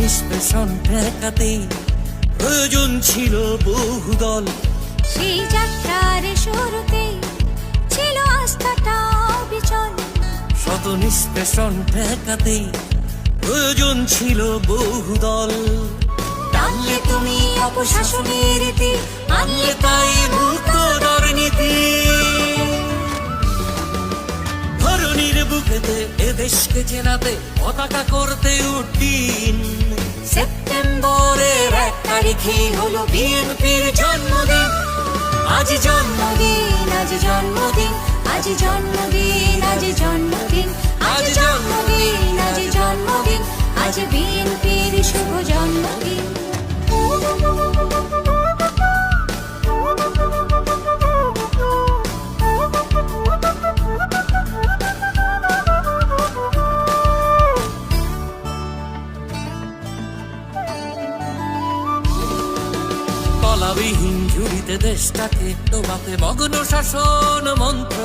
নিষ্পেষণ ঠেকাতে প্রয়োজন ছিল বহুদল। সেই যাত্রার শুরুতে ছিল আস্থাটা বিচল। শত নিষ্পেষণ ঠেকাতে প্রয়োজন ছিল বহুদল। টানলে তুমি অপশাসনের রীতি, আনলে তাই মুক্ত দুর্নীতি। ধরণীর বুকেতে এ দেশকে চেনাতে পতাকা করতে উড্ডীন। সেপ্টেম্বরের 1 তারিখে হলো বিএনপির জন্মদিন। আজ জন্মদিন, আজ জন্মদিন, আজ জন্মদিন, আজ জন্মদিন, আজ জন্মদিন, আজ জন্মদিন, আজ বিএনপির শুভ জন্মদিন। তলাবিহীন ঝুড়িতে দেশটাকে ডোবাতে মগ্ন শাসন মন্ত্র।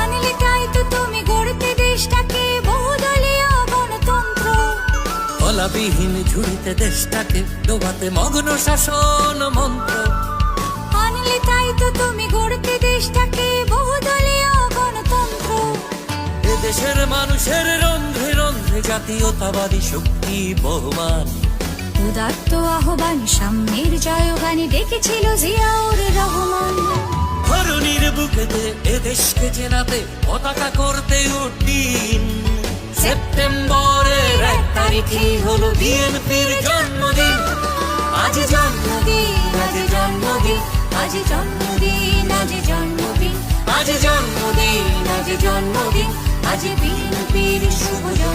আনলে তাই তো তুমি গড়তে দেশটাকে বহুদলীয় গণতন্ত্র। তলাবিহীন ঝুড়িতে দেশটাকে ডোবাতে মগ্ন শাসন মন্ত্র। আনলে তাই তো তুমি গড়তে দেশটাকে বহুদলীয় গণতন্ত্র। এদেশের মানুষের রন্ধ্রে রন্ধ্রে জাতীয়তাবাদী শক্তি বহমান। উদাত্ত আহ্বান সাম্যের জয়গানে ডেকেছিল জিয়াউর রহমান। ধরণীর বুকেতে এ দেশকে চেনাতে পতাকা করতে উড্ডীন। সেপ্টেম্বরের 1 তারিখে হলো বিএনপির জন্মদিন। আজ জন্মদিন, আজ জন্মদিন, আজ জন্মদিন, আজ জন্মদিন, আজ জন্মদিন, আজ জন্মদিন, আজ বিএনপির শুভ জন্মদিন।